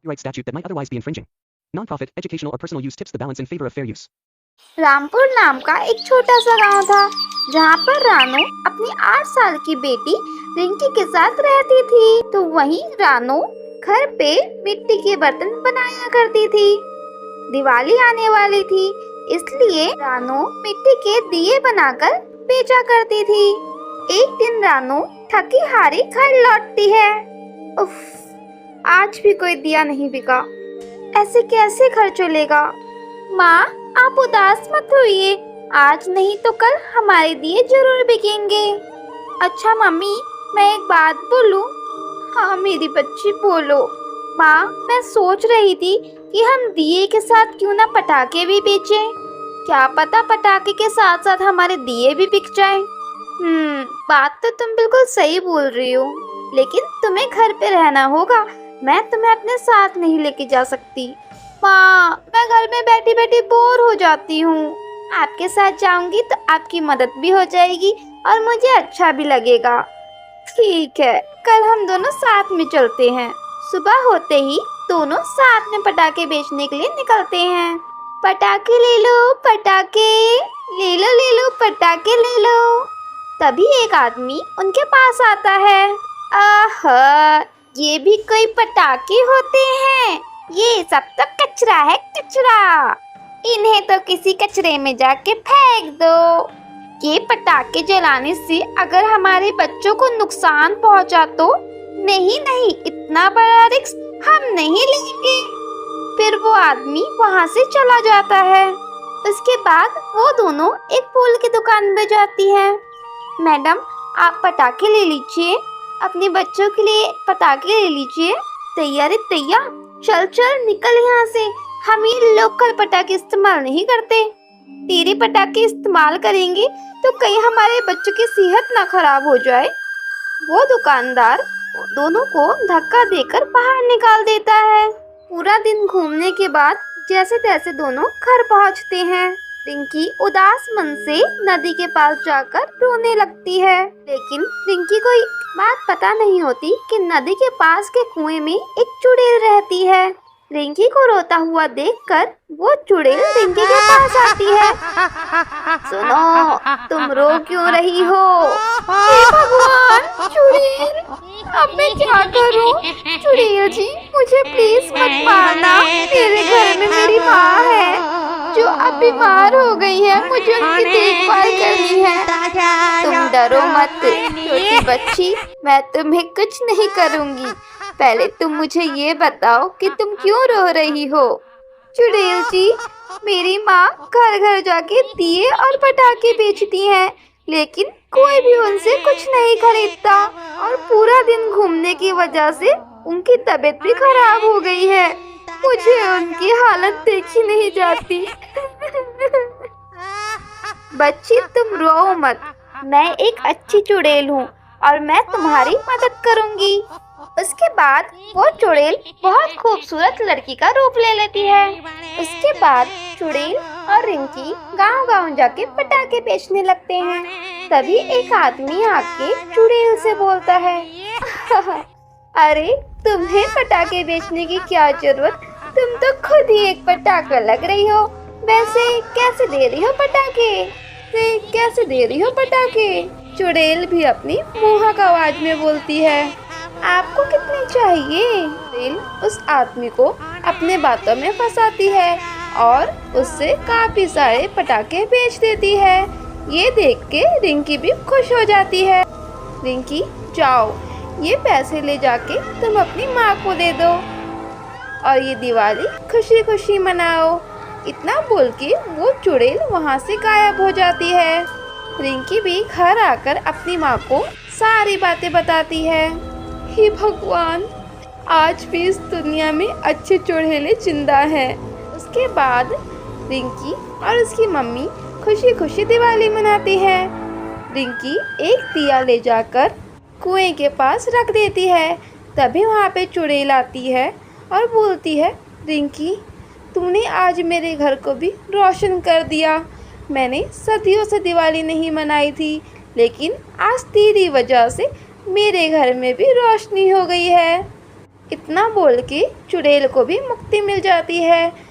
copyright statute that might otherwise be infringing. Non-profit, educational, or personal use tips the balance in favor of fair use. Rampur नाम का एक छोटा सा गांव था जहां पर रानू अपनी 8 साल की बेटी रिंकी के साथ रहती थी। तो वहीं रानू घर पे मिट्टी के बर्तन बनाया करती थी। दिवाली आने वाली थी, इसलिए रानू मिट्टी के दिए बनाकर बेचा करती थी। एक दिन रानू थकी हारी घर लौटती है। उफ, आज भी कोई दिया नहीं बिका, ऐसे कैसे घर चलेगा। माँ, आप उदास मत होइए, आज नहीं तो कल हमारे दिए जरूर बिकेंगे। अच्छा मम्मी, मैं एक बात बोलूं? हाँ मेरी बच्ची, बोलो। माँ, मैं सोच रही थी कि हम दिए के साथ क्यों ना पटाखे भी बेचें। क्या पता पटाखे के साथ साथ हमारे दिए भी बिक जाएं। बात तो तुम बिल्कुल सही बोल रही हो, लेकिन तुम्हें घर पे रहना होगा, मैं तुम्हें अपने साथ नहीं लेके जा सकती। माँ, मैं घर में बैठी बैठी बोर हो जाती हूँ। आपके साथ जाऊंगी तो आपकी मदद भी हो जाएगी और मुझे अच्छा भी लगेगा। ठीक है, कल हम दोनों साथ में चलते हैं। सुबह होते ही दोनों साथ में पटाखे बेचने के लिए निकलते हैं। पटाखे ले लो, पटाखे ले लो, ले लो पटाखे ले लो। तभी एक आदमी उनके पास आता है। आहा, ये भी कोई पटाखे होते हैं? ये सब तो कचरा है, कचरा। इन्हें तो किसी कचरे में जाके फेंक दो। ये पटाखे जलाने से अगर हमारे बच्चों को नुकसान पहुंचा तो नहीं नहीं, इतना बड़ा रिस्क हम नहीं लेंगे। फिर वो आदमी वहां से चला जाता है। उसके बाद वो दोनों एक फूल की दुकान पे जाती है। मैडम, आप पटाखे ले लीजिए, अपने बच्चों के लिए पटाखे ले लीजिए। तैयारी तैयार, चल चल निकल यहाँ से, हम ये लोकल पटाखे इस्तेमाल नहीं करते। तेरे पटाखे इस्तेमाल करेंगे तो कहीं हमारे बच्चों की सेहत ना खराब हो जाए। वो दुकानदार दोनों को धक्का देकर बाहर निकाल देता है। पूरा दिन घूमने के बाद जैसे तैसे दोनों घर पहुँचते हैं। रिंकी उदास मन से नदी के पास जाकर रोने लगती है, लेकिन रिंकी को बात पता नहीं होती कि नदी के पास के कुएं में एक चुड़ैल रहती है। रिंकी को रोता हुआ देखकर वो चुड़ैल रिंकी के पास आती है। सुनो, तुम रो क्यों रही हो? हे भगवान, चुड़ैल, अब मैं क्या करूं? चुड़ैल जी, मुझे प्लीज मत मारना। मेरे घर में मेरी माँ है जो अब बीमार हो गई है, मुझे उनकी देखभाल करनी है। तुम डरो मत छोटी बच्ची, मैं तुम्हें कुछ नहीं करूंगी। पहले तुम मुझे ये बताओ कि तुम क्यों रो रही हो? चुड़ैल जी, मेरी माँ घर घर जाके दिए और पटाखे बेचती हैं, लेकिन कोई भी उनसे कुछ नहीं खरीदता और पूरा दिन घूमने की वजह से उनकी तबीयत भी खराब हो गई है। मुझे उनकी हालत देखी नहीं जाती। बच्ची, तुम रो मत, मैं एक अच्छी चुड़ैल हूँ और मैं तुम्हारी मदद करूँगी। उसके बाद वो चुड़ैल बहुत खूबसूरत लड़की का रूप ले लेती है। उसके बाद चुड़ैल और रिंकी गांव-गांव जाके पटाखे बेचने लगते हैं। तभी एक आदमी आके चुड़ैल से बोलता है, अरे तुम्हें पटाखे बेचने की क्या जरूरत, तुम तो खुद ही एक पटाखा लग रही हो। वैसे कैसे दे रही हो पटाखे? कैसे दे रही हो पटाखे? चुड़ैल भी अपनी मोहक आवाज में बोलती है। आपको कितने चाहिए? चुड़ैल उस आदमी को अपने बातों में फंसाती है और उससे काफी सारे पटाखे बेच देती है। ये देख के रिंकी भी खुश हो जाती है। रिंकी, जाओ, ये पैसे ले जाके तुम अपनी माँ को दे दो और ये दिवाली खुशी खुशी मनाओ। इतना बोल के वो चुड़ैल वहाँ से गायब हो जाती है। रिंकी भी घर आकर अपनी माँ को सारी बातें बताती है। हे भगवान, आज भी इस दुनिया में अच्छे चुड़ैलें जिंदा हैं। उसके बाद रिंकी और उसकी मम्मी खुशी खुशी दिवाली मनाती है। रिंकी एक दिया ले जाकर कुएं के पास रख देती है। तभी वहाँ पे चुड़ैल आती है और बोलती है, रिंकी, तुमने आज मेरे घर को भी रोशन कर दिया। मैंने सदियों से दिवाली नहीं मनाई थी, लेकिन आज तेरी वजह से मेरे घर में भी रोशनी हो गई है। इतना बोल के चुड़ैल को भी मुक्ति मिल जाती है।